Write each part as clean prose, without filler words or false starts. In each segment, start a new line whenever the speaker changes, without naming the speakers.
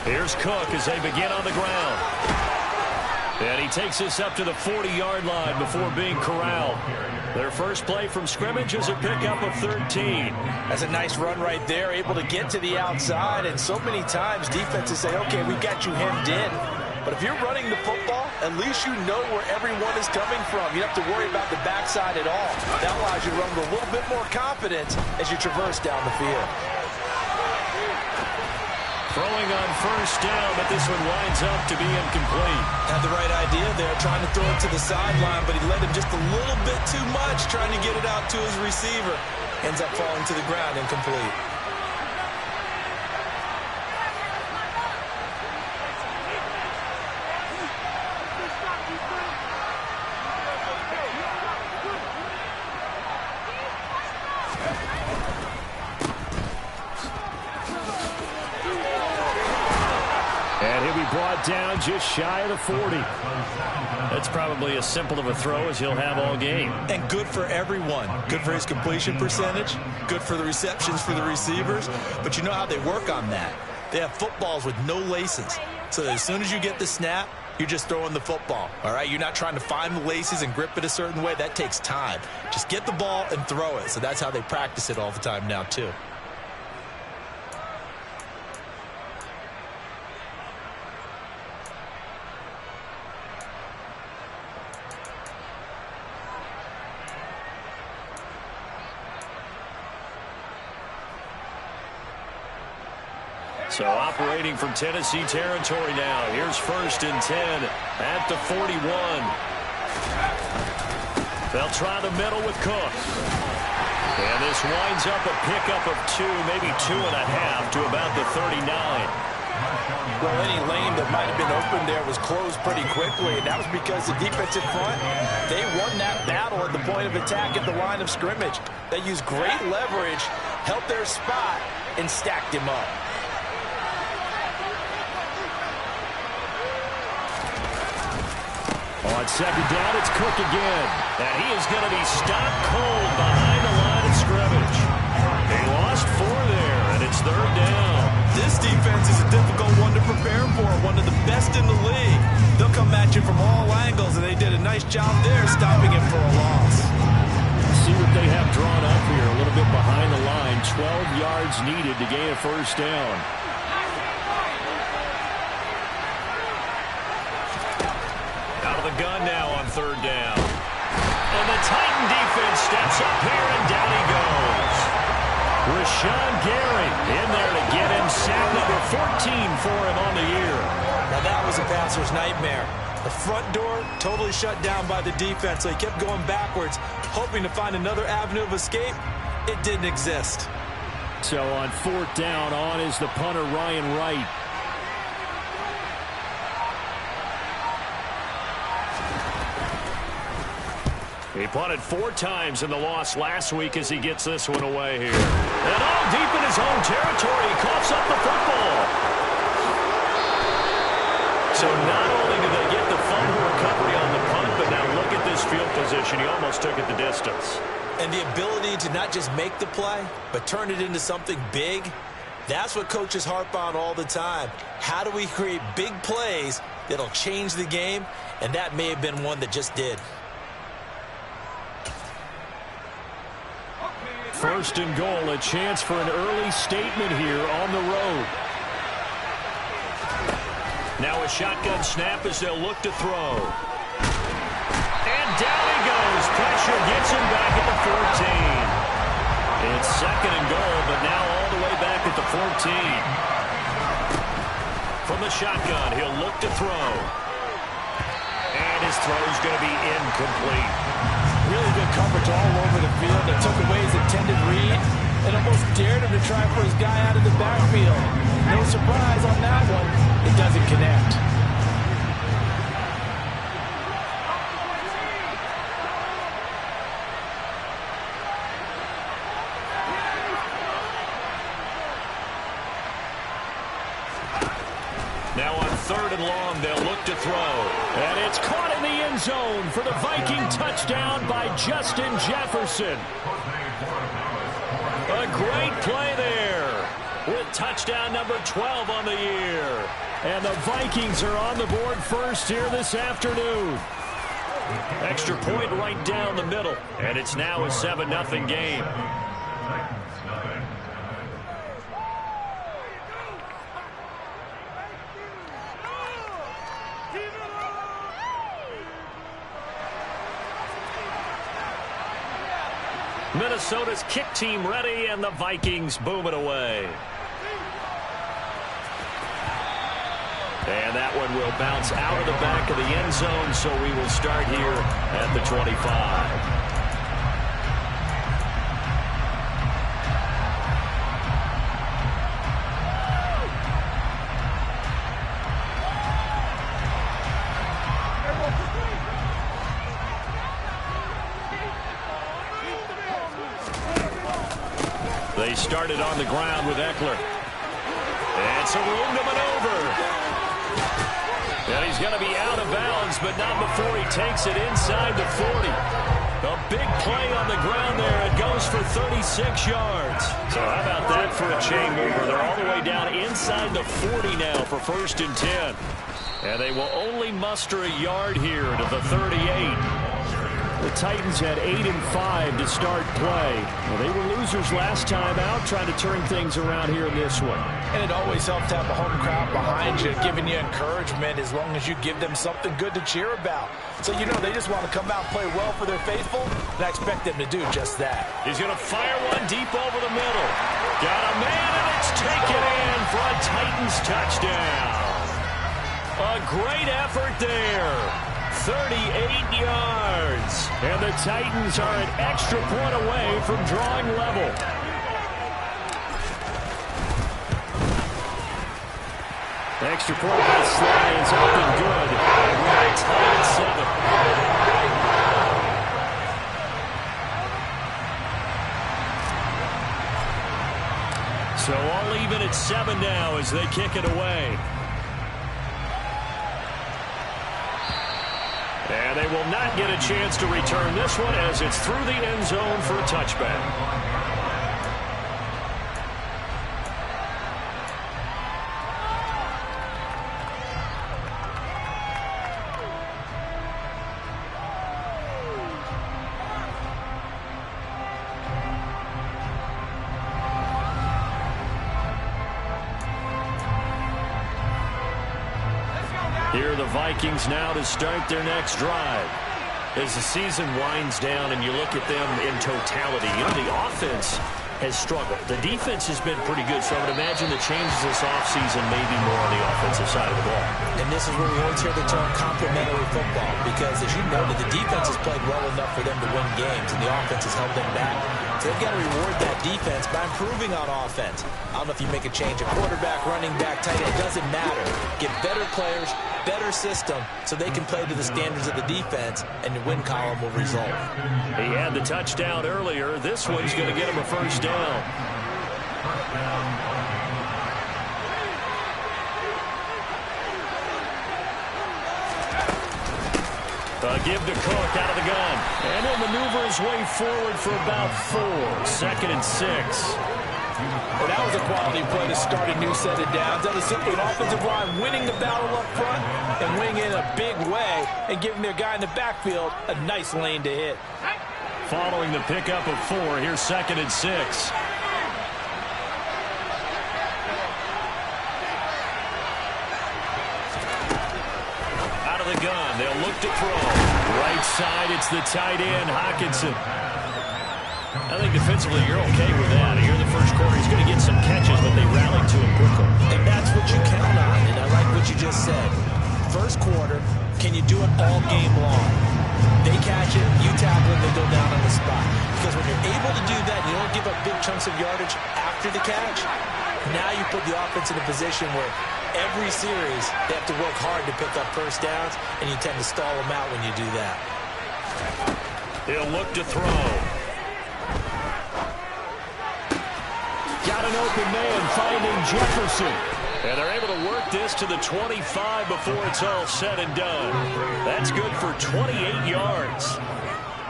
Here's Cook as they begin on the ground. And he takes this up to the 40-yard line before being corralled. Their first play from scrimmage is a pickup of 13.
That's a nice run right there, able to get to the outside. And so many times defenses say, okay, we got you hemmed in. But if you're running the football, at least you know where everyone is coming from. You don't have to worry about the backside at all. That allows you to run with a little bit more confidence as you traverse down the field.
Throwing on first down, but this one winds up to be incomplete.
Had the right idea there, trying to throw it to the sideline, but he led him just a little bit too much, trying to get it out to his receiver. Ends up falling to the ground, incomplete.
Brought down just shy of the 40. That's probably as simple of a throw as he'll have all game.
And good for everyone. Good for his completion percentage. Good for the receptions for the receivers. But you know how they work on that. They have footballs with no laces. So as soon as you get the snap, you're just throwing the football. All right? You're not trying to find the laces and grip it a certain way. That takes time. Just get the ball and throw it. So that's how they practice it all the time now, too.
So operating from Tennessee territory now. Here's 1st and 10 at the 41. They'll try the middle with Cook. And this winds up a pickup of 2, maybe 2.5 to about the 39.
Well, any lane that might have been open there was closed pretty quickly, and that was because the defensive front, they won that battle at the point of attack at the line of scrimmage. They used great leverage, held their spot, and stacked him up.
On 2nd down, it's Cook again. And he is going to be stopped cold behind the line of scrimmage. They lost 4 there, and it's 3rd down.
This defense is a difficult one to prepare for, one of the best in the league. They'll come at you from all angles, and they did a nice job there stopping him for a loss.
See what they have drawn up here, a little bit behind the line. 12 yards needed to gain a 1st down. The gun now on 3rd down. And the Titan defense steps up here, and down he goes. Rashawn Gary in there to get him sack number 14 for him on the year.
Now that was a passer's nightmare. The front door totally shut down by the defense, so he kept going backwards, hoping to find another avenue of escape. It didn't exist.
So on 4th down, on is the punter Ryan Wright. He punted 4 times in the loss last week as he gets this one away here. And all deep in his own territory, he coughs up the football. So not only did they get the fumble recovery on the punt, but now look at this field position. He almost took it the distance.
And the ability to not just make the play, but turn it into something big, that's what coaches harp on all the time. How do we create big plays that'll change the game? And that may have been one that just did.
1st and goal, a chance for an early statement here on the road. Now a shotgun snap as they'll look to throw. And down he goes. Pressure gets him back at the 14. It's 2nd and goal, but now all the way back at the 14. From the shotgun, he'll look to throw. And his throw's going to be incomplete.
Really good coverage all over the field. They took away his intended read and almost dared him to try for his guy out of the backfield. No surprise on that one. It doesn't connect.
Now on 3rd and long, they'll look to throw. And it's caught in the end zone for the Viking touchdown by Justin Jefferson. A great play there. with touchdown number 12 on the year. And the Vikings are on the board first here this afternoon. Extra point right down the middle. And it's now a 7-0 game. Minnesota's kick team ready, and the Vikings boom it away. And that one will bounce out of the back of the end zone, so we will start here at the 25. They started on the ground with Eckler. It's a room to maneuver. And he's going to be out of bounds, but not before he takes it inside the 40. A big play on the ground there. It goes for 36 yards. So how about that for a chain mover? They're all the way down inside the 40 now for 1st and 10. And they will only muster a yard here to the 38. The Titans had 8 and 5 to start play. Well, they were losers last time out, trying to turn things around here in this one.
And it always helps to have a home crowd behind you, giving you encouragement as long as you give them something good to cheer about. So, you know, they just want to come out and play well for their faithful, and I expect them to do just that.
He's going to fire one deep over the middle. Got a man, and it's taken in for a Titans touchdown. A great effort there. 38 yards. And the Titans are an extra point away from drawing level. Extra point by Slay is up and good. And we're tied at 7. So all even at 7 now as they kick it away. And they will not get a chance to return this one as it's through the end zone for a touchback. Here are the Vikings now to start their next drive. As the season winds down and you look at them in totality, you know, the offense has struggled. The defense has been pretty good, so I would imagine the changes this offseason may be more on the offensive side of the ball.
And this is where we always hear the term complementary football, because as you noted, the defense has played well enough for them to win games, and the offense has held them back. So they've got to reward that defense by improving on offense. I don't know if you make a change at quarterback, running back, tight end, it doesn't matter. Get better players, better system, so they can play to the standards of the defense, and the win column will result.
He had the touchdown earlier. This one's going to get him a first down. Give to Cook out of the gun. And he'll maneuver his way forward for about 4. 2nd and 6.
Well, that was a quality play to start a new set of downs. That was simply an offensive line winning the battle up front and winning in a big way and giving their guy in the backfield a nice lane to hit.
Following the pickup of 4, here's 2nd and 6. Out of the gun, they'll look to throw. Right side, it's the tight end, Hockenson. I think defensively you're okay with that. Here in the first quarter, he's going to get some catches, but they rallied to him quickly.
And that's what you count on, and I like what you just said. First quarter, can you do it all game long? They catch it, you tackle it, they go down on the spot. Because when you're able to do that, you don't give up big chunks of yardage after the catch, now you put the offense in a position where every series they have to work hard to pick up first downs, and you tend to stall them out when you do that.
He'll look to throw. Got an open man finding Jefferson. And they're able to work this to the 25 before it's all said and done. That's good for 28 yards.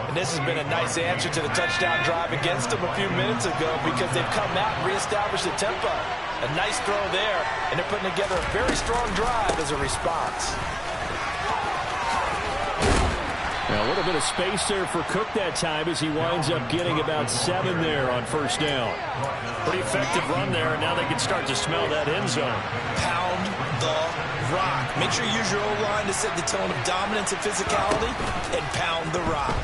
And this has been a nice answer to the touchdown drive against them a few minutes ago, because they've come out and reestablished the tempo. A nice throw there, and they're putting together a very strong drive as a response.
Now, a little bit of space there for Cook that time as he winds up getting about 7 there on first down. Pretty effective run there, and now they can start to smell that end zone.
Pound the rock. Make sure you use your O-line to set the tone of dominance and physicality, and pound the rock.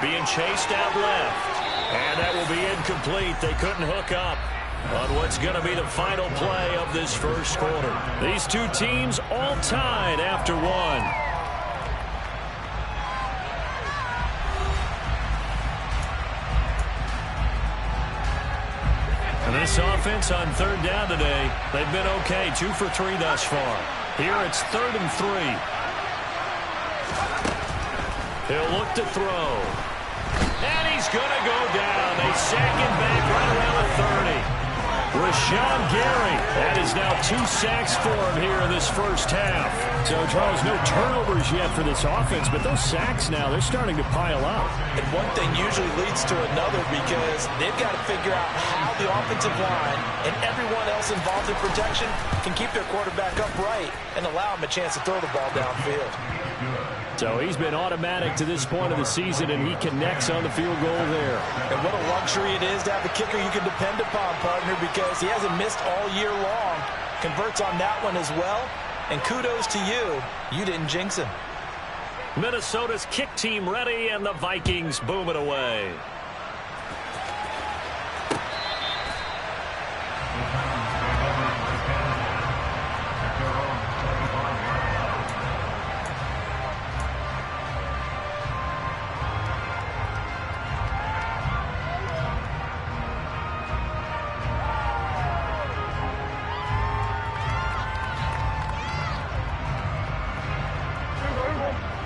Being chased out left. And that will be incomplete. They couldn't hook up on what's going to be the final play of this first quarter. These two teams all tied after one. And this offense on third down today, they've been okay. 2 for 3 thus far. Here it's 3rd and 3. He'll look to throw. And he's going to go down. They sack him back right around the 30. Rashawn Gary. That is now 2 sacks for him here in this first half. So, Charles, no turnovers yet for this offense, but those sacks now, they're starting to pile up.
And one thing usually leads to another because they've got to figure out how the offensive line and everyone else involved in protection can keep their quarterback upright and allow him a chance to throw the ball downfield.
So he's been automatic to this point of the season, and he connects on the field goal there.
And what a luxury it is to have a kicker you can depend upon, partner, because he hasn't missed all year long. Converts on that one as well. And kudos to you. You didn't jinx him.
Minnesota's kick team ready, and the Vikings boom it away.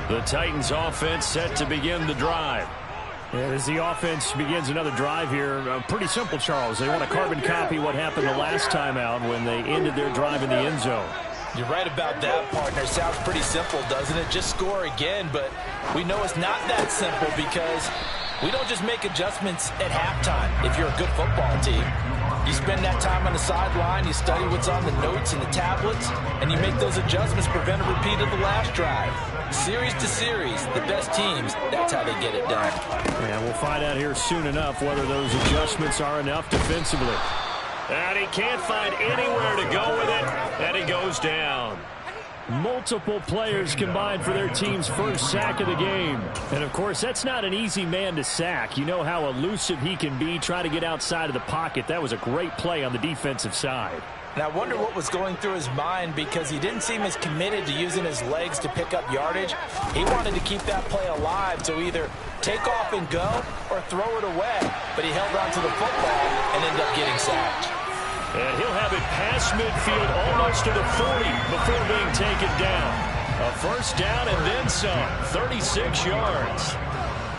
The Titans offense set to begin the drive. And as the offense begins another drive here, pretty simple, Charles. They want to carbon copy what happened the last time out when they ended their drive in the end zone.
You're right about that, partner. Sounds pretty simple, doesn't it? Just score again, but we know it's not that simple because we don't just make adjustments at halftime if you're a good football team. You spend that time on the sideline, you study what's on the notes and the tablets, and you make those adjustments, prevent a repeat of the last drive. Series to series, the best teams, that's how they get it done.
And we'll find out here soon enough whether those adjustments are enough defensively. And he can't find anywhere to go with it, and he goes down. Multiple players combined for their team's first sack of the game. And, of course, that's not an easy man to sack. You know how elusive he can be, try to get outside of the pocket. That was a great play on the defensive side.
And I wonder what was going through his mind because he didn't seem as committed to using his legs to pick up yardage. He wanted to keep that play alive to either take off and go or throw it away. But he held on to the football and ended up getting sacked.
And he'll have it past midfield almost to the 40 before being taken down. A first down and then some, 36 yards.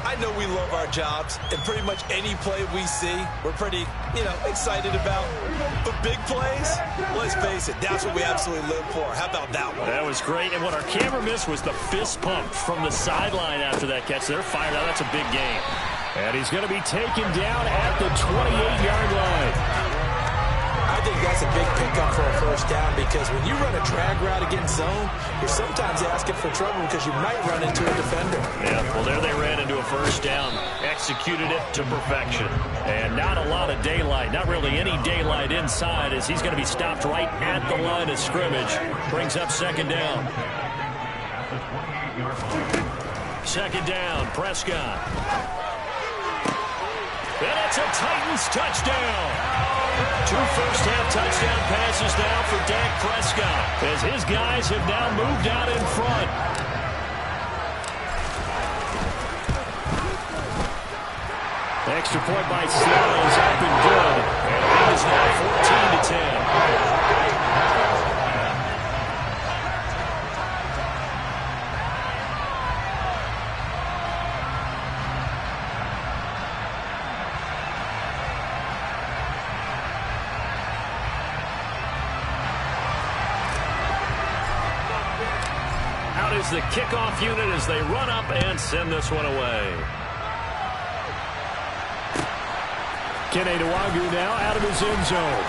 I know we love our jobs, and pretty much any play we see, we're pretty, excited about. But big plays, let's face it, that's what we absolutely live for. How about that one?
That was great, and what our camera missed was the fist pump from the sideline after that catch. They're fired out. That's a big game. And he's going to be taken down at the 28-yard line.
I think that's a big pickup for a first down because when you run a drag route against zone, you're sometimes asking for trouble because you might run into a defender.
Yeah, well, there they ran into a first down, executed it to perfection. And not a lot of daylight, not really any daylight inside as he's going to be stopped right at the line of scrimmage. Brings up second down. Second down, Prescott. And it's a Titans touchdown. 2 first-half touchdown passes now for Dak Prescott as his guys have now moved out in front. Extra point by Seattle is up and good. And it is now 14-10. Is the kickoff unit as they run up and send this one away. Kenny Nwagu now out of his end zone.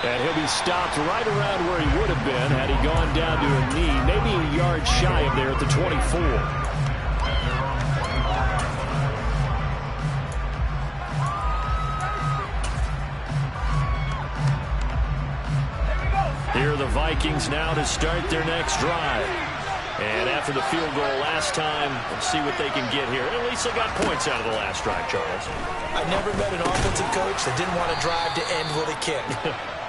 And he'll be stopped right around where he would have been had he gone down to a knee, maybe a yard shy of there at the 24. Here are the Vikings now to start their next drive. And after the field goal last time, let's see what they can get here. At least they got points out of the last drive, Charles.
I never met an offensive coach that didn't want a drive to end with a kick.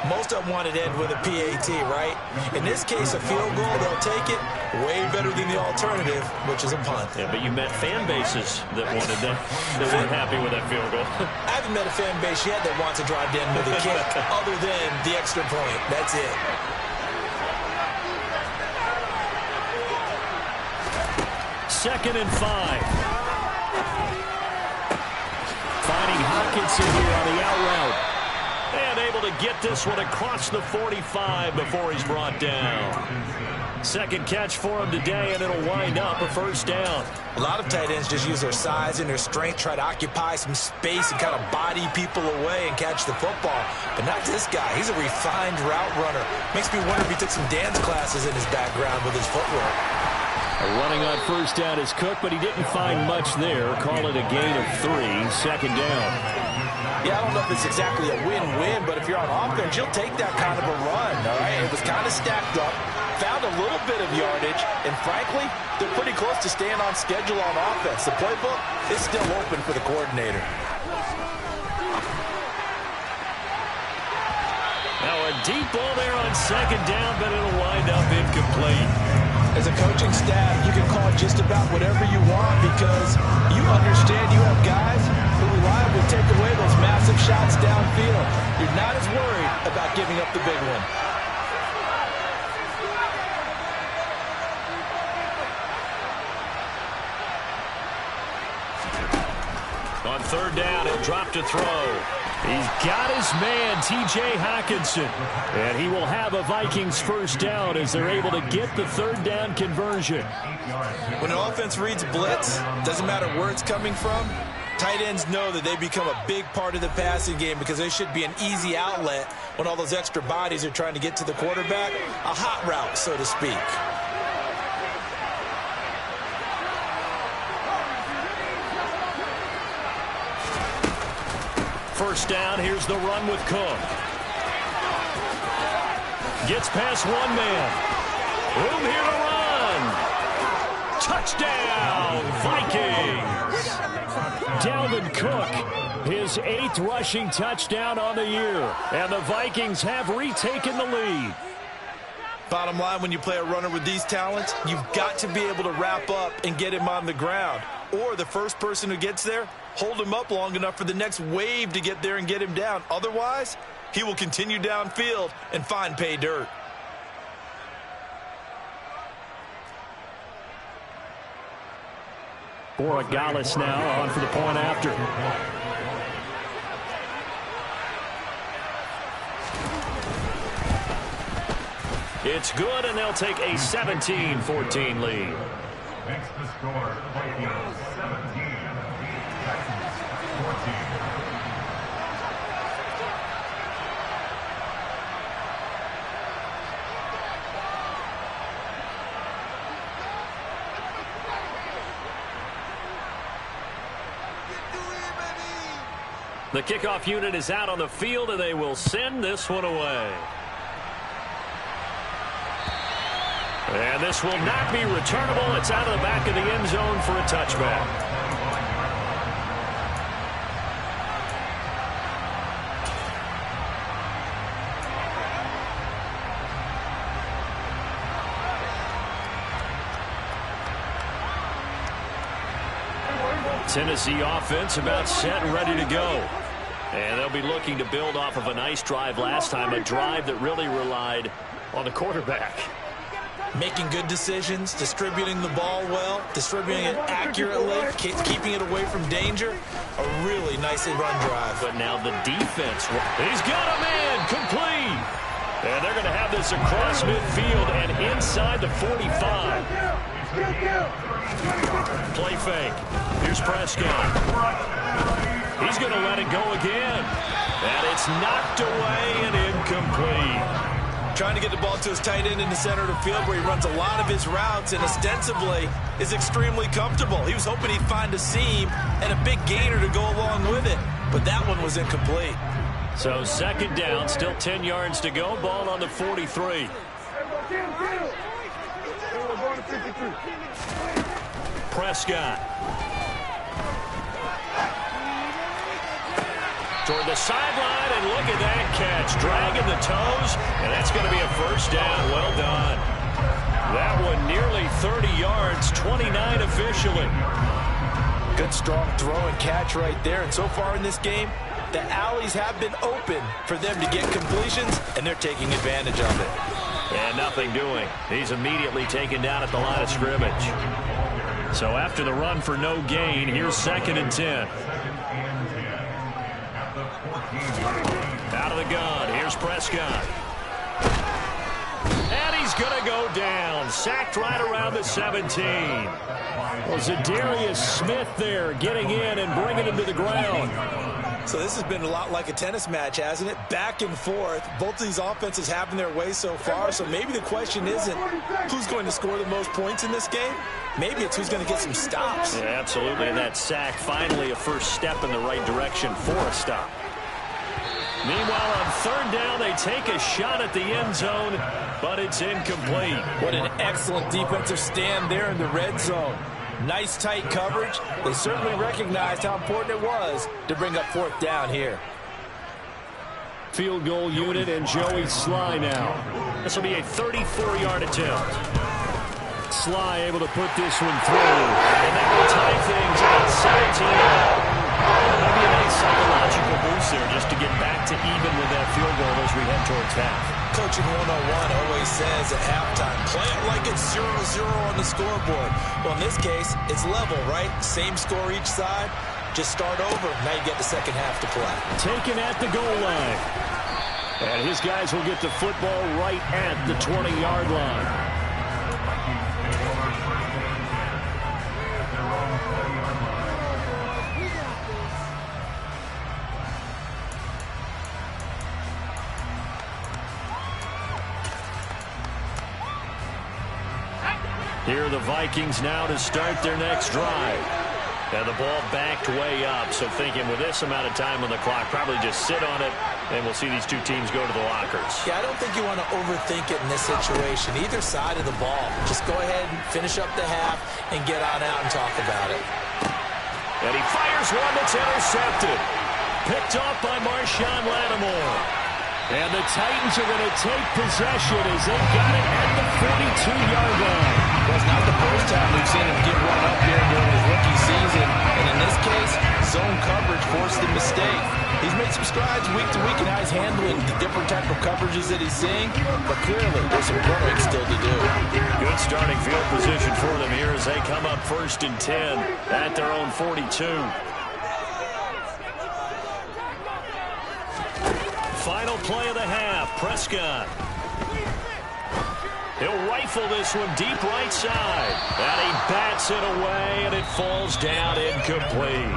Most of them wanted to end with a PAT, right? In this case, a field goal, they'll take it. Way better than the alternative, which is a punt.
Yeah, but you met fan bases that wanted that. They weren't happy with that field goal.
I haven't met a fan base yet that wants a drive to end with a kick other than the extra point. That's it.
Second and 5. Finding Hockenson here on the out route. And able to get this one across the 45 before he's brought down. Second catch for him today, and it'll wind up a first down.
A lot of tight ends just use their size and their strength, try to occupy some space and kind of body people away and catch the football. But not this guy. He's a refined route runner. Makes me wonder if he took some dance classes in his background with his footwork.
Running on first down is Cook, but he didn't find much there. Call it a gain of 3, second down.
Yeah, I don't know if it's exactly a win-win, but if you're on offense, you'll take that kind of a run, all right? It was kind of stacked up, found a little bit of yardage, and frankly, they're pretty close to staying on schedule on offense. The playbook is still open for the coordinator.
Now a deep ball there on second down, but it'll wind up incomplete.
As a coaching staff, you can call just about whatever you want because you understand you have guys who reliably take away those massive shots downfield. You're not as worried about giving up the big one.
On third down, he'll drop to throw. He's got his man, T.J. Hockenson. And he will have a Vikings first down as they're able to get the third down conversion.
When an offense reads blitz, doesn't matter where it's coming from, tight ends know that they become a big part of the passing game because they should be an easy outlet when all those extra bodies are trying to get to the quarterback. A hot route, so to speak.
First down, here's the run with Cook. Gets past one man. Room here to run. Touchdown, Vikings. Dalvin Cook, his 8th rushing touchdown on the year. And the Vikings have retaken the lead.
Bottom line, when you play a runner with these talents, you've got to be able to wrap up and get him on the ground. Or the first person who gets there, hold him up long enough for the next wave to get there and get him down. Otherwise, he will continue downfield and find pay dirt.
Borregales now on for the point after. It's good, and they'll take a 17-14 lead.
Makes the score, Vikings 17, Texans 14.
The kickoff unit is out on the field, and they will send this one away. And this will not be returnable. It's out of the back of the end zone for a touchback. Tennessee offense about set and ready to go. And they'll be looking to build off of a nice drive last time, a drive that really relied on the quarterback.
Making good decisions, distributing the ball well, distributing it accurately, keeping it away from danger. A really nicely run drive.
But now the defense. He's got a man complete. And they're going to have this across midfield and inside the 45. Play fake. Here's Prescott. He's going to let it go again. And it's knocked away and incomplete.
Trying to get the ball to his tight end in the center of the field where he runs a lot of his routes and ostensibly is extremely comfortable. He was hoping he'd find a seam and a big gainer to go along with it, but that one was incomplete.
So second down, still 10 yards to go. Ball on the 43. Prescott. Toward the sideline, and look at that catch. Dragging the toes, and that's going to be a first down. Well done. That one nearly 30 yards, 29 officially.
Good strong throw and catch right there. And so far in this game, the alleys have been open for them to get completions, and they're taking advantage of it.
And nothing doing. He's immediately taken down at the line of scrimmage. So after the run for no gain, here's 2nd and 10. Out of the gun, here's Prescott. And he's going to go down. Sacked right around the 17. Well, Zadarius Smith there getting in and bringing him to the ground.
So this has been a lot like a tennis match, hasn't it? Back and forth. Both of these offenses having their way so far. So maybe the question isn't who's going to score the most points in this game. Maybe it's who's going to get some stops.
Yeah, absolutely. And that sack, finally a first step in the right direction for a stop. Meanwhile, on 3rd down, they take a shot at the end zone, but it's incomplete.
What an excellent defensive stand there in the red zone. Nice tight coverage. They certainly recognized how important it was to bring up 4th down here.
Field goal unit and Joey Sly now. This will be a 34-yard attempt. Sly able to put this one through. And that will tie things at 17. Maybe a nice psychological boost there just to get back to even with that field goal as we head towards half.
Coaching 101 always says at halftime, play it like it's 0-0 on the scoreboard. Well, in this case, it's level, right? Same score each side. Just start over. Now you get the second half to play.
Taken at the goal line. And his guys will get the football right at the 20-yard line. Here are the Vikings now to start their next drive. And the ball backed way up, so thinking with this amount of time on the clock, probably just sit on it, and we'll see these two teams go to the lockers.
Yeah, I don't think you want to overthink it in this situation. Either side of the ball. Just go ahead and finish up the half and get on out and talk about it.
And he fires one that's intercepted. Picked off by Marshawn Lattimore. And the Titans are going to take possession as they've got it at the 42-yard line.
Well, it's not the first time we've seen him get run up here during his rookie season. And in this case, zone coverage forced the mistake. He's made some strides week to week in how he's handling the different type of coverages that he's seeing. But clearly, there's some growing still to do.
Good starting field position for them here as they come up 1st and 10 at their own 42. Final play of the half, Prescott. He'll rifle this one deep right side. And he bats it away, and it falls down incomplete.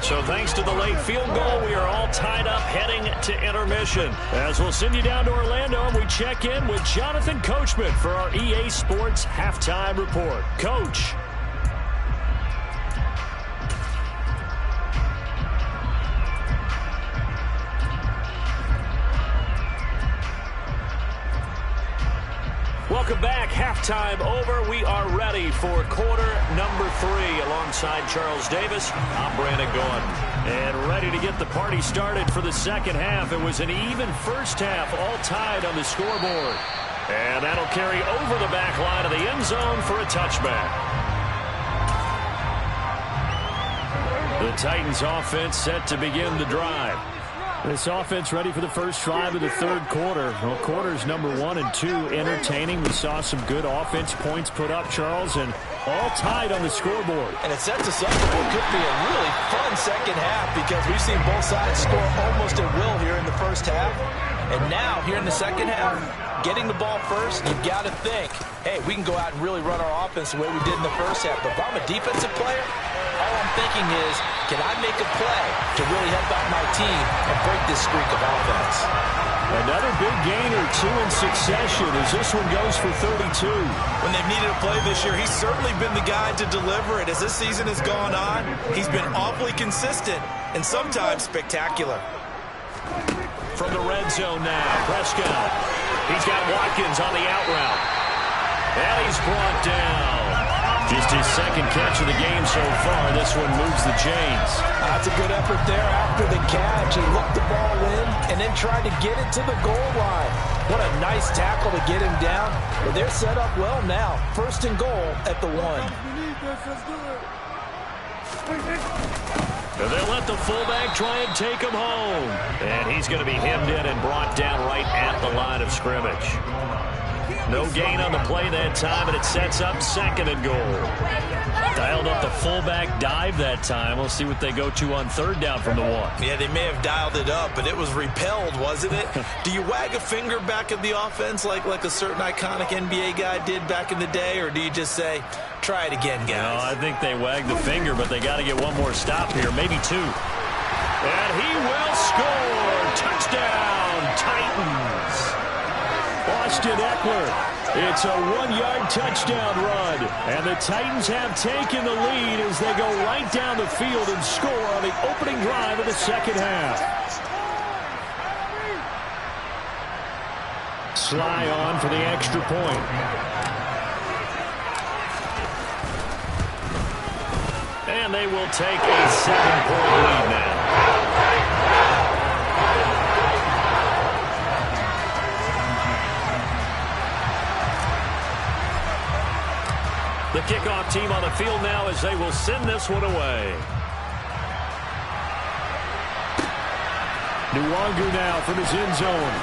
So thanks to the late field goal, we are all tied up heading to intermission. As we'll send you down to Orlando, and we check in with Jonathan Coachman for our EA Sports Halftime Report. Coach. Welcome back. Halftime over. We are ready for quarter number 3 alongside Charles Davis. I'm Brandon Gaudin. And ready to get the party started for the second half. It was an even first half, all tied on the scoreboard. And that'll carry over the back line of the end zone for a touchback. The Titans offense set to begin the drive. This offense ready for the first drive of the third quarter. Well, quarters number 1 and 2 entertaining. We saw some good offense points put up, Charles, and all tied on the scoreboard.
And it sets us up for what could be a really fun second half because we've seen both sides score almost at will here in the first half. And now, here in the second half, getting the ball first, you've got to think, hey, we can go out and really run our offense the way we did in the first half. But if I'm a defensive player, all I'm thinking is, can I make a play to really help out my team and break this streak of offense?
Another big gain or two in succession as this one goes for 32.
When they've needed a play this year, he's certainly been the guy to deliver it. As this season has gone on, he's been awfully consistent and sometimes spectacular.
From the red zone now, Prescott. He's got Watkins on the out route. And he's brought down. Just his second catch of the game so far. This one moves the chains.
That's a good effort there after the catch. He looked the ball in and then tried to get it to the goal line. What a nice tackle to get him down. But they're set up well now. First and goal at the 1.
And they'll let the fullback try and take him home. And he's going to be hemmed in and brought down right at the line of scrimmage. No gain on the play that time, and it sets up second and goal. Dialed up the fullback dive that time. We'll see what they go to on third down from the 1.
Yeah, they may have dialed it up, but it was repelled, wasn't it? Do you wag a finger back at the offense like a certain iconic NBA guy did back in the day, or do you just say, try it again, guys?
No, I think they wag the finger, but they got to get one more stop here, maybe two. And he will score. Touchdown, Titans. Austin Eckler. It's a 1-yard touchdown run. And the Titans have taken the lead as they go right down the field and score on the opening drive of the second half. Sly on for the extra point. And they will take a 7-point lead now. The kickoff team on the field now as they will send this one away. Nwangu now from his end zone.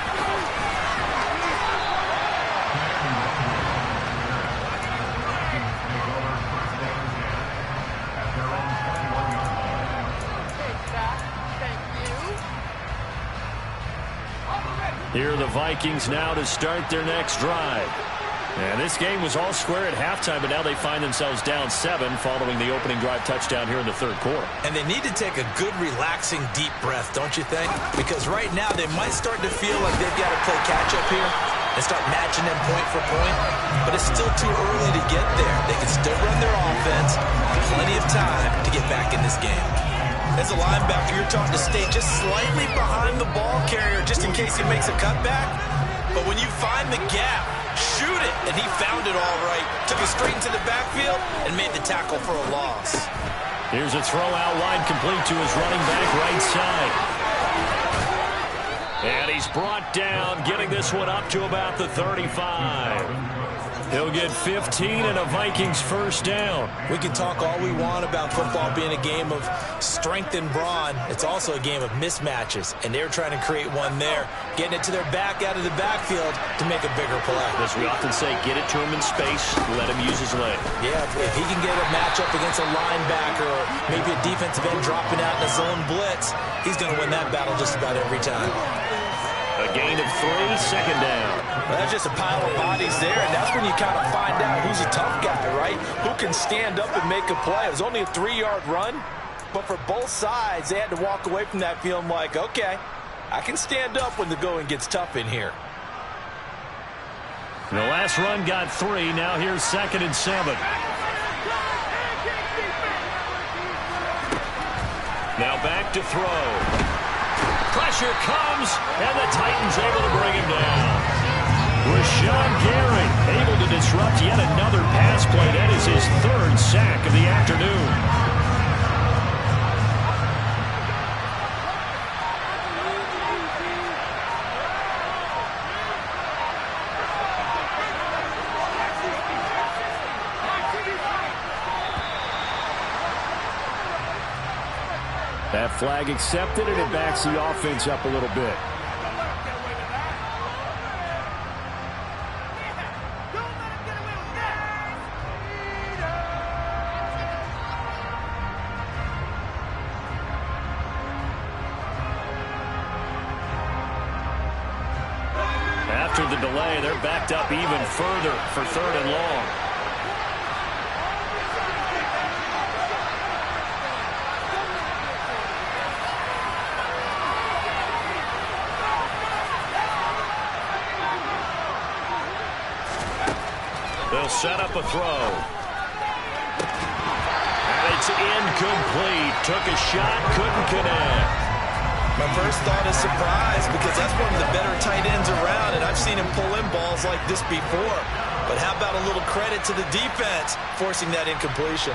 Here are the Vikings now to start their next drive. And this game was all square at halftime, but now they find themselves down 7 following the opening drive touchdown here in the third quarter.
And they need to take a good, relaxing, deep breath, don't you think? Because right now they might start to feel like they've got to play catch-up here and start matching them point for point. But it's still too early to get there. They can still run their offense. Plenty of time to get back in this game. As a linebacker, you're taught to stay just slightly behind the ball carrier just in case he makes a cutback. But when you find the gap, shoot it. And he found it all right. Took it straight into the backfield and made the tackle for a loss.
Here's a throw out wide complete to his running back right side. And he's brought down, getting this one up to about the 35. He'll get 15 and a Vikings first down.
We can talk all we want about football being a game of strength and brawn. It's also a game of mismatches, and they're trying to create one there, getting it to their back out of the backfield to make a bigger play.
As we often say, get it to him in space, let him use his leg.
Yeah, if he can get a matchup against a linebacker or maybe a defensive end dropping out in a zone blitz, he's going to win that battle just about every time.
A gain of 3, second down.
Well, that's just a pile of bodies there, and that's when you kind of find out who's a tough guy, right? Who can stand up and make a play. It was only a 3-yard run, but for both sides, they had to walk away from that feeling like, okay, I can stand up when the going gets tough in here.
The last run got 3. Now here's 2nd and 7. Now back to throw. Pressure comes, and the Titans able to bring him down. Rashawn Gary able to disrupt yet another pass play. That is his 3rd sack of the afternoon. That flag accepted, and it backs the offense up a little bit. After the delay, they're backed up even further for 3rd and long. They'll set up a throw. And it's incomplete. Took a shot, couldn't connect.
My first thought is surprise because that's one of the better tight ends around, and I've seen him pull in balls like this before. But how about a little credit to the defense forcing that incompletion?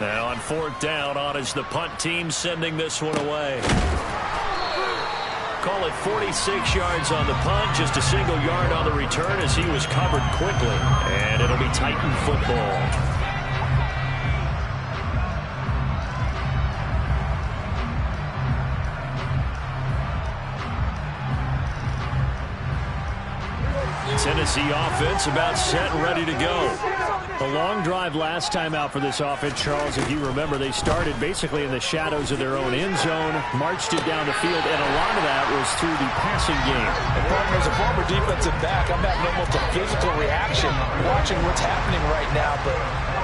Now on 4th down, on is the punt team sending this one away. Call it 46 yards on the punt, just a single yard on the return as he was covered quickly. And it'll be Titan football. Tennessee offense about set and ready to go.
A long drive last time out for this offense, Charles. If you remember, they started basically in the shadows of their own end zone, marched it down the field, and a lot of that was through the passing game.
As a former defensive back, I'm having almost a physical reaction watching what's happening right now. But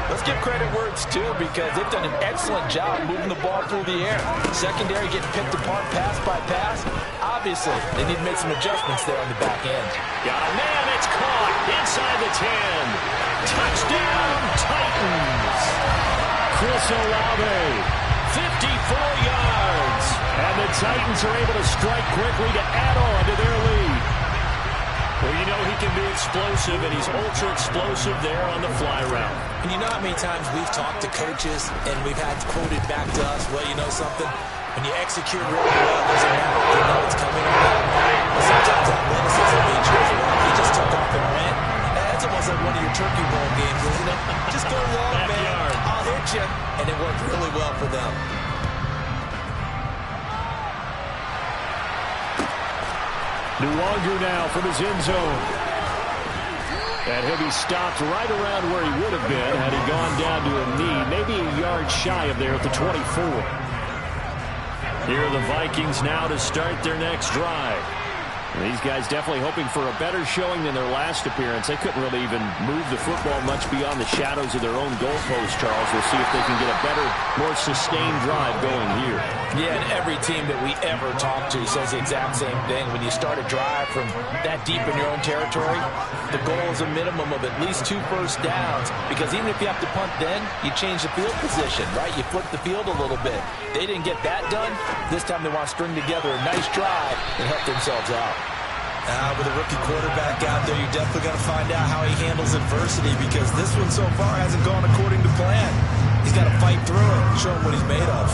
let's give credit where it's due because they've done an excellent job moving the ball through the air. Secondary getting picked apart pass by pass. Obviously, they need to make some adjustments there on the back end.
Got a man, it's caught inside the 10. Touchdown, Titans. Chris Olave, 54 yards. And the Titans are able to strike quickly to add on to their lead. Well, you know he can be explosive, and he's ultra explosive there on the fly route.
And you know how many times we've talked to coaches and we've had quoted back to us, well, you know something? When you execute really well, doesn't matter. You know it's coming on. But sometimes athleticism means well. He just took off and went. That's almost like one of your turkey bowl games, isn't it? Just go long, man. I'll hit you. And it worked really well for them.
Nuwanger now from his end zone. And he'll be stopped right around where he would have been had he gone down to a knee, maybe a yard shy of there at the 24. Here are the Vikings now to start their next drive. And these guys definitely hoping for a better showing than their last appearance. They couldn't really even move the football much beyond the shadows of their own goalpost, Charles. We'll see if they can get a better, more sustained drive going here.
Yeah, and every team that we ever talk to says the exact same thing. When you start a drive from that deep in your own territory, the goal is a minimum of at least 2 first downs. Because even if you have to punt then, you change the field position, right? You flip the field a little bit. They didn't get that done. This time they want to string together a nice drive and help themselves out.
With a rookie quarterback out there, you definitely got to find out how he handles adversity because this one so far hasn't gone according to plan. He's got to fight through it and show him what he's made of.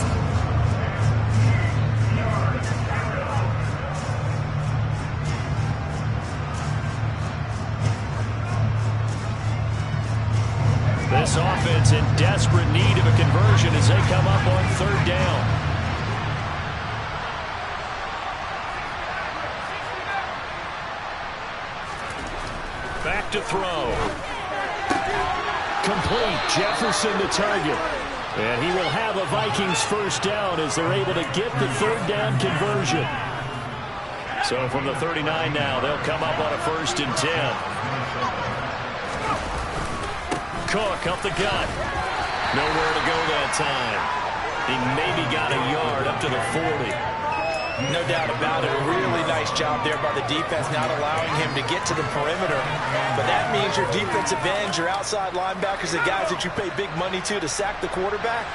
This offense in desperate need of a conversion as they come up on 3rd down. Back to throw. Complete. Jefferson the target. And he will have a Vikings first down as they're able to get the 3rd down conversion. So from the 39 now, they'll come up on a 1st and 10. Cook up the gut. Nowhere to go that time. He maybe got a yard up to the 40.
No doubt about it. A really nice job there by the defense, not allowing him to get to the perimeter. But that means your defensive ends, your outside linebackers, the guys that you pay big money to sack the quarterback,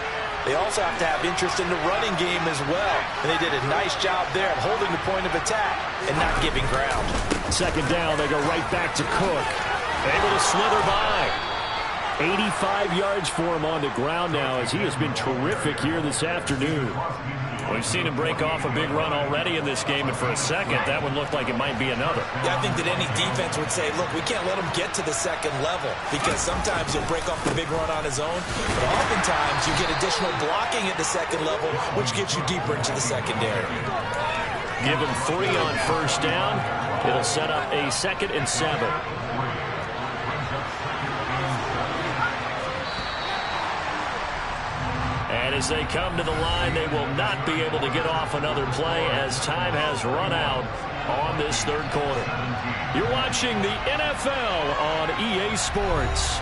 they also have to have interest in the running game as well. And they did a nice job there of holding the point of attack and not giving ground.
2nd down, they go right back to Cook.
Able to slither by.
85 yards for him on the ground now as he has been terrific here this afternoon.
We've seen him break off a big run already in this game, and for a second, that one looked like it might be another.
Yeah, I think that any defense would say, look, we can't let him get to the 2nd level because sometimes he'll break off the big run on his own, but oftentimes you get additional blocking at the 2nd level, which gets you deeper into the secondary.
Give him 3 on 1st down. It'll set up a 2nd and 7. And as they come to the line, they will not be able to get off another play as time has run out on this 3rd quarter. You're watching the NFL on EA Sports.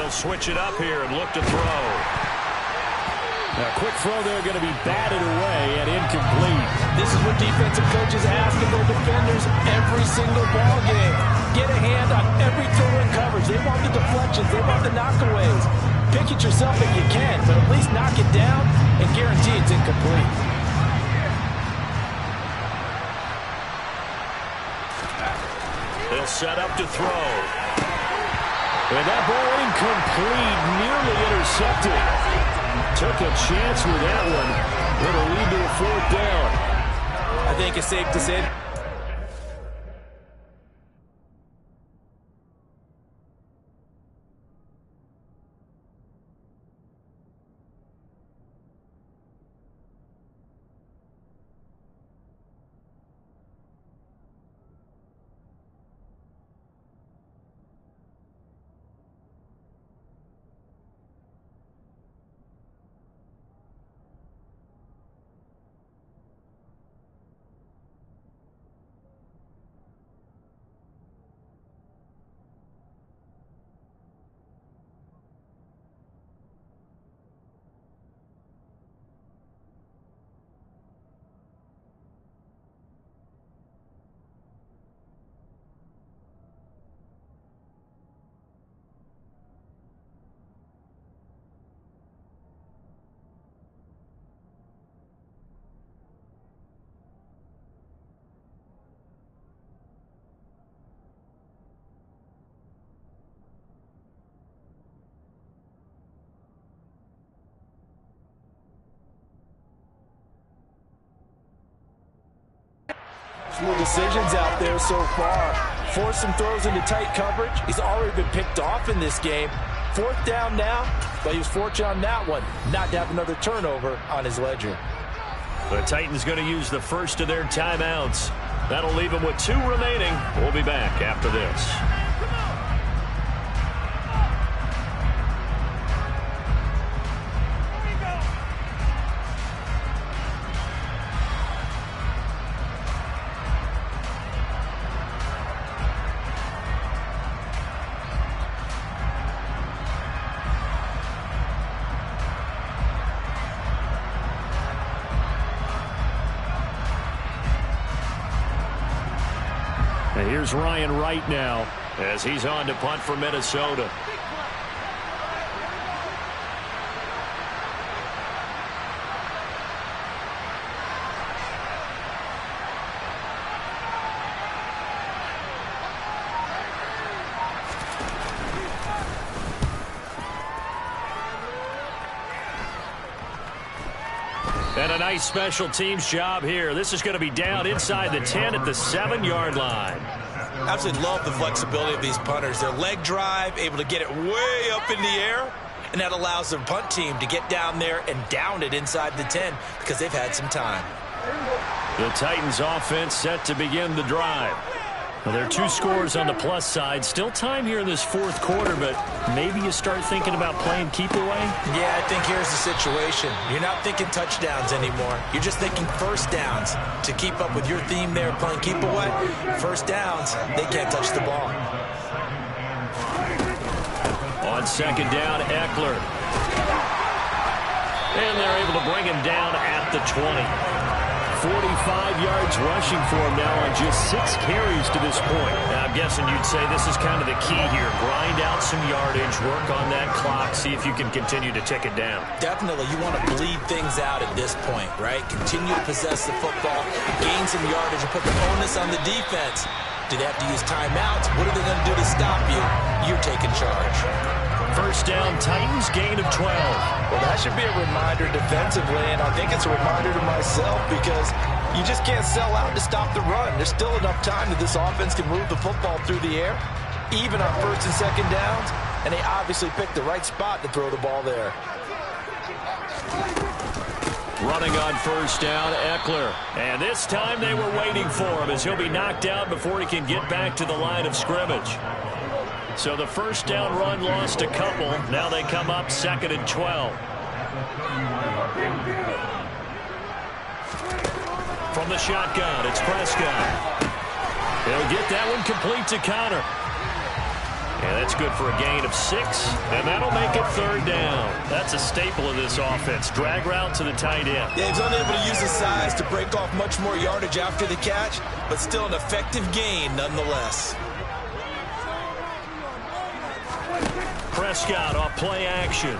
They'll switch it up here and look to throw.
A quick throw there going to be batted away and incomplete.
This is what defensive coaches ask of their defenders every single ball game. Get a hand on every throw in coverage. They want the deflections. They want the knockaways. Pick it yourself if you can, but at least knock it down and guarantee it's incomplete.
They'll set up to throw. And that ball incomplete, nearly intercepted. Took a chance with that one. It'll lead to a fourth down.
I think it's safe to say little decisions out there so far. Forced some throws into tight coverage. He's already been picked off in this game. Fourth down now, but he was fortunate on that one not to have another turnover on his ledger.
The Titans going to use the first of their timeouts. That'll leave them with 2 remaining. We'll be back after this. And here's Ryan Wright now as he's on to punt for Minnesota. And a nice special teams job here. This is going to be down inside the 10 at the 7-yard line.
Absolutely love the flexibility of these punters. Their leg drive, able to get it way up in the air, and that allows the punt team to get down there and down it inside the 10 because they've had some time.
The Titans offense set to begin the drive. Well, there are 2 scores on the plus side. Still time here in this fourth quarter, but maybe you start thinking about playing keep away?
Yeah, I think here's the situation. You're not thinking touchdowns anymore. You're just thinking first downs. To keep up with your theme there, playing keep away, first downs, they can't touch the ball.
On second down, Eckler. And they're able to bring him down at the 20. 45 yards rushing for him now on just 6 carries to this point. Now, I'm guessing you'd say this is kind of the key here. Grind out some yardage, work on that clock, see if you can continue to tick it down.
Definitely, you want to bleed things out at this point, right? Continue to possess the football, gain some yardage, and put the onus on the defense. Do they have to use timeouts? What are they going to do to stop you? You're taking charge.
First down, Titans, gain of 12.
Well, that should be a reminder defensively, and I think it's a reminder to myself because you just can't sell out to stop the run. There's still enough time that this offense can move the football through the air, even on first and second downs, and they obviously picked the right spot to throw the ball there.
Running on first down, Eckler. And this time they were waiting for him as he'll be knocked down before he can get back to the line of scrimmage. So the first down run lost a couple. Now they come up second and 12. From the shotgun, it's Prescott. He'll get that one complete to Connor. And that's good for a gain of 6, and that'll make it 3rd down. That's a staple of this offense. Drag route to the tight end.
Yeah, he's unable to use his size to break off much more yardage after the catch, but still an effective gain nonetheless.
Prescott off play action.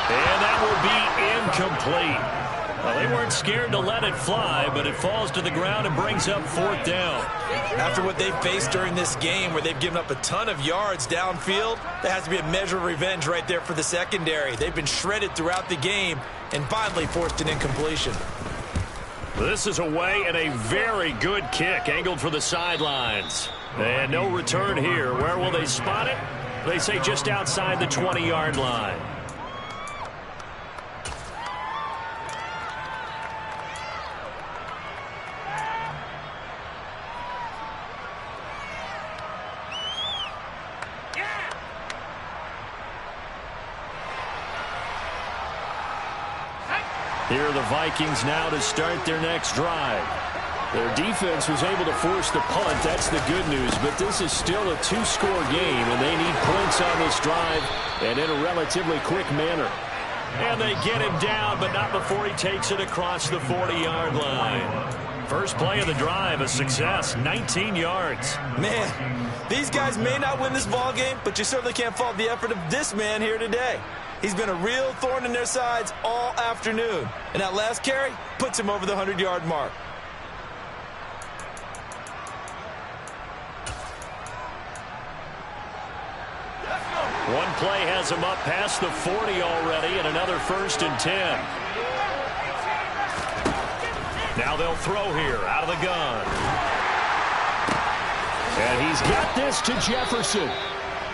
And that will be incomplete. Well, they weren't scared to let it fly, but it falls to the ground and brings up 4th down.
After what they've faced during this game where they've given up a ton of yards downfield, there has to be a measure of revenge right there for the secondary. They've been shredded throughout the game and finally forced an incompletion.
This is away and a very good kick angled for the sidelines. And no return here. Where will they spot it? They say just outside the 20-yard line. Here are the Vikings now to start their next drive. Their defense was able to force the punt. That's the good news. But this is still a 2-score game, and they need points on this drive and in a relatively quick manner. And they get him down, but not before he takes it across the 40-yard line. First play of the drive, a success, 19 yards.
Man, these guys may not win this ball game, but you certainly can't fault the effort of this man here today. He's been a real thorn in their sides all afternoon. And that last carry puts him over the 100-yard mark.
One play has him up past the 40 already, and another 1st and 10. Now they'll throw here out of the gun. And he's got this to Jefferson.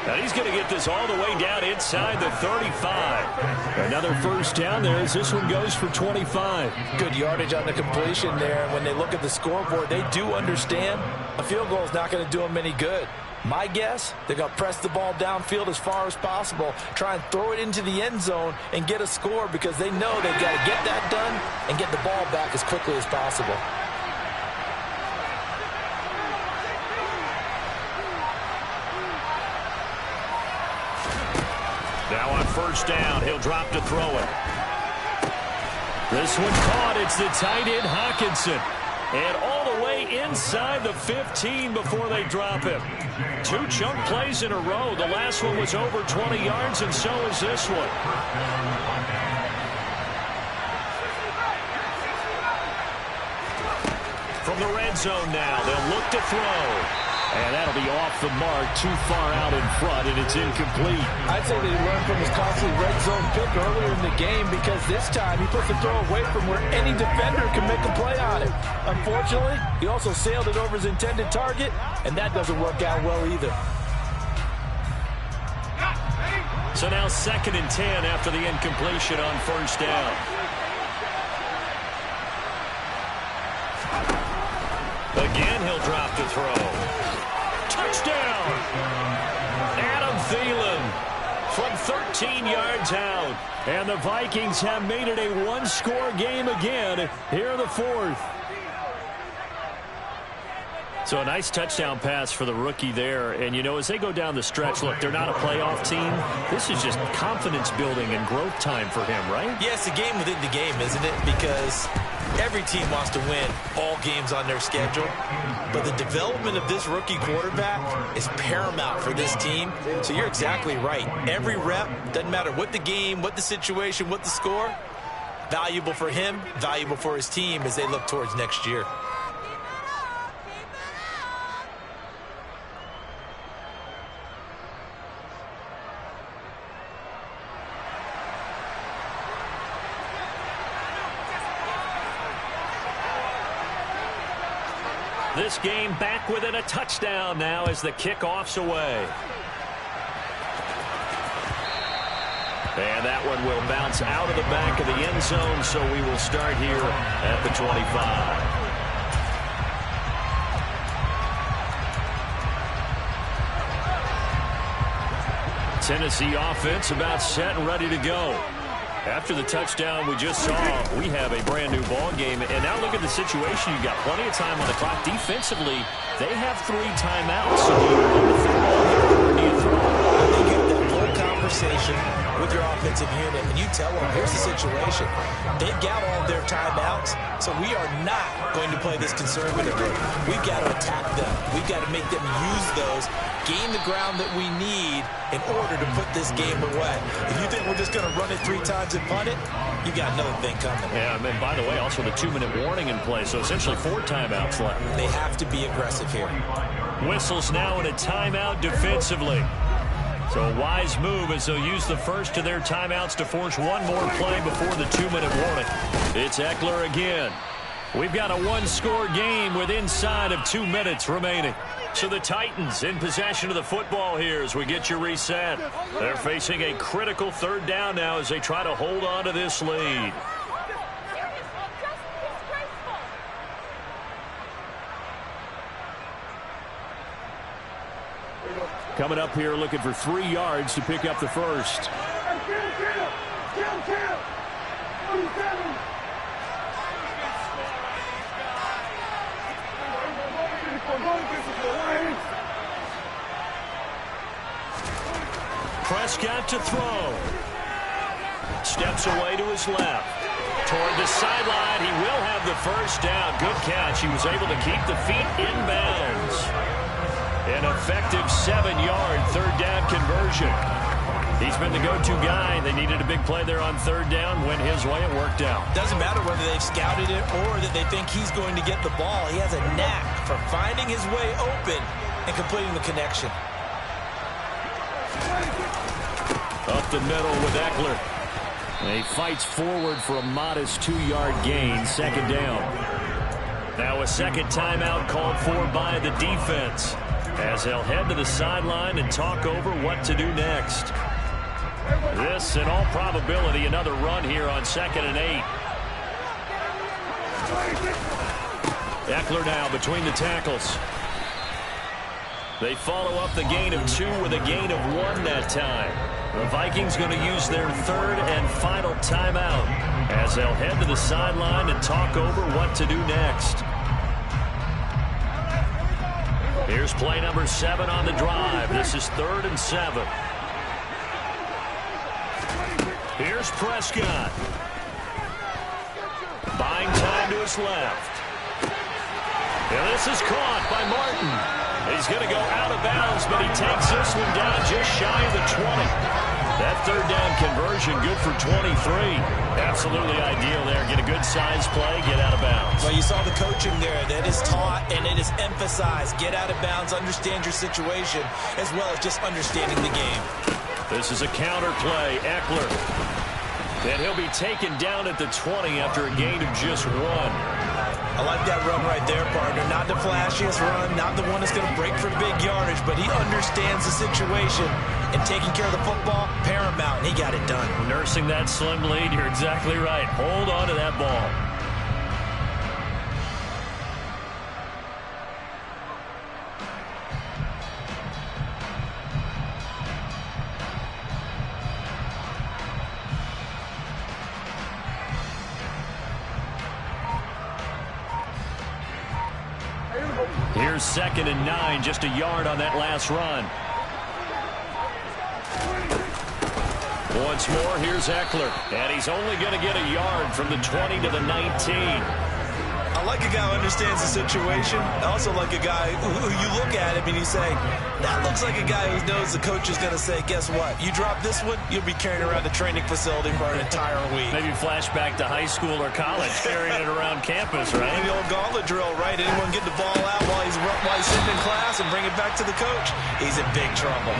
And he's going to get this all the way down inside the 35. Another 1st down there as this one goes for 25.
Good yardage on the completion there. And when they look at the scoreboard, they do understand a field goal is not going to do them any good. My guess, they're going to press the ball downfield as far as possible, try and throw it into the end zone and get a score because they know they've got to get that done and get the ball back as quickly as possible.
Now on 1st down, he'll drop to throw it. This one caught. It's the tight end, Hockenson. And all the way inside the 15 before they drop him. 2 chunk plays in a row. The last one was over 20 yards, and so is this one. From the red zone now, they'll look to throw. And that'll be off the mark, too far out in front, and it's incomplete.
I'd say they learned from his costly red zone pick earlier in the game because this time he puts the throw away from where any defender can make a play on it. Unfortunately, he also sailed it over his intended target, and that doesn't work out well either.
So now 2nd and 10 after the incompletion on 1st down. Again, he'll drop to throw. Touchdown! Adam Thielen from 13 yards out. And the Vikings have made it a 1-score game again here in the 4th. So a nice touchdown pass for the rookie there. And, you know, as they go down the stretch, look, they're not a playoff team. This is just confidence building and growth time for him, right?
Yeah, it's a game within the game, isn't it? Because every team wants to win all games on their schedule. But the development of this rookie quarterback is paramount for this team. So you're exactly right. Every rep, doesn't matter what the game, what the situation, what the score, valuable for him, valuable for his team as they look towards next year.
This game back within a touchdown now as the kickoff's away. And that one will bounce out of the back of the end zone, so we will start here at the 25. Tennessee offense about set and ready to go.
After the touchdown we just saw, we have a brand new ball game. And now look at the situation. You've got plenty of time on the clock. Defensively, they have 3 timeouts. So do you run the football here or do you throw it?
I think you have that full conversation with your offensive unit, and you tell them, here's the situation. They've got all of their timeouts, so we are not going to play this conservatively. We've got to attack them. We've got to make them use those, gain the ground that we need in order to put this game away. If you think we're just going to run it 3 times and punt it, you got another thing coming.
Yeah, and by the way, also the 2-minute warning in play, so essentially 4 timeouts left.
They have to be aggressive here.
Whistles now in a timeout defensively. So a wise move as they'll use the first of their timeouts to force one more play before the 2-minute warning. It's Eckler again. We've got a 1-score game with inside of 2 minutes remaining. So the Titans in possession of the football here as we get you reset. They're facing a critical 3rd down now as they try to hold on to this lead.
Coming up here looking for 3 yards to pick up the first.
Prescott to throw. Steps away to his left. Toward the sideline, he will have the first down. Good catch. He was able to keep the feet in bounds. An effective 7-yard 3rd down conversion. He's been the go-to guy. They needed a big play there on 3rd down. Went his way. It worked out.
Doesn't matter whether they've scouted it or that they think he's going to get the ball. He has a knack for finding his way open and completing the connection.
Up the middle with Eckler. And he fights forward for a modest 2-yard gain. 2nd down.
Now a second timeout called for by the defense as they'll head to the sideline and talk over what to do next. This, in all probability, another run here on 2nd and 8. Eckler now between the tackles. They follow up the gain of 2 with a gain of 1 that time. The Vikings going to use their 3rd and final timeout as they'll head to the sideline and talk over what to do next. Here's play number 7 on the drive. This is 3rd and 7. Here's Prescott. Buying time to his left. And this is caught by Martin. He's going to go out of bounds, but he takes this one down just shy of the 20. That 3rd down conversion good for 23. Absolutely ideal there. Get a good size play, get out of bounds.
Well, you saw the coaching there. That is taught and it is emphasized. Get out of bounds, understand your situation, as well as just understanding the game.
This is a counter play. Eckler. And he'll be taken down at the 20 after a gain of just 1.
I like that run right there, partner. Not the flashiest run, not the one that's going to break for big yardage, but he understands the situation, and taking care of the football, paramount, and he got it done.
Nursing that slim lead, you're exactly right. Hold on to that ball. Here's 2nd and 9, just a yard on that last run. Once more, here's Eckler, and he's only going to get a yard from the 20 to the 19.
I like a guy who understands the situation. I also like a guy who you look at him and you say, that looks like a guy who knows the coach is going to say, guess what? You drop this one, you'll be carrying around the training facility for an entire week.
Maybe flashback to high school or college, carrying it around campus, right?
The old gauntlet drill, right? Anyone get the ball out while he's sitting in class and bring it back to the coach? He's in big trouble.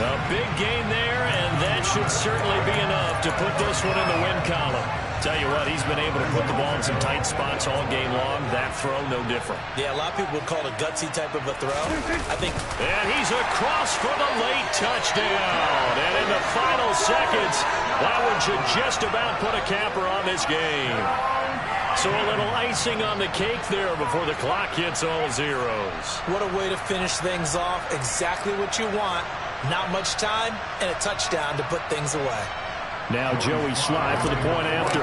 A big gain there, and that should certainly be enough to put this one in the win column. Tell you what, he's been able to put the ball in some tight spots all game long. That throw, no different.
Yeah, a lot of people would call it a gutsy type of a throw. I think.
And he's across for the late touchdown. And in the final seconds, that one should just about put a capper on this game. So a little icing on the cake there before the clock hits all zeros.
What a way to finish things off. Exactly what you want. Not much time and a touchdown to put things away.
Now Joey Sly for the point after.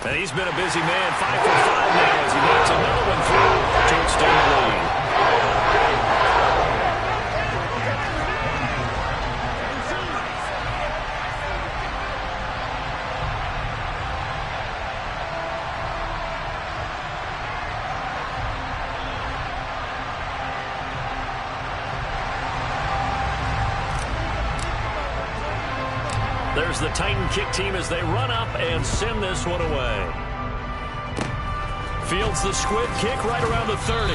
And he's been a busy man, 5 for 5 now as he knocks another one through to extend the lead. There's the Titan kick team as they run up and send this one away. Fields the squib kick right around the 30.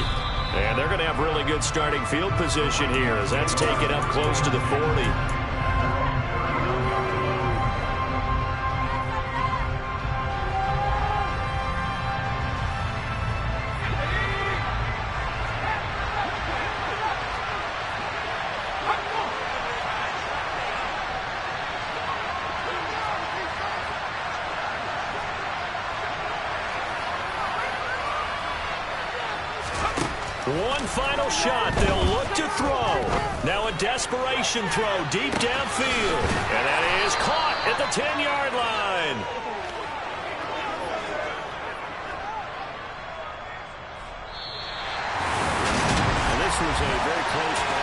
And they're going to have really good starting field position here as that's taken up close to the 40. One final shot. They'll look to throw. Now a desperation throw deep downfield. And that is caught at the 10-yard line. And this was a very close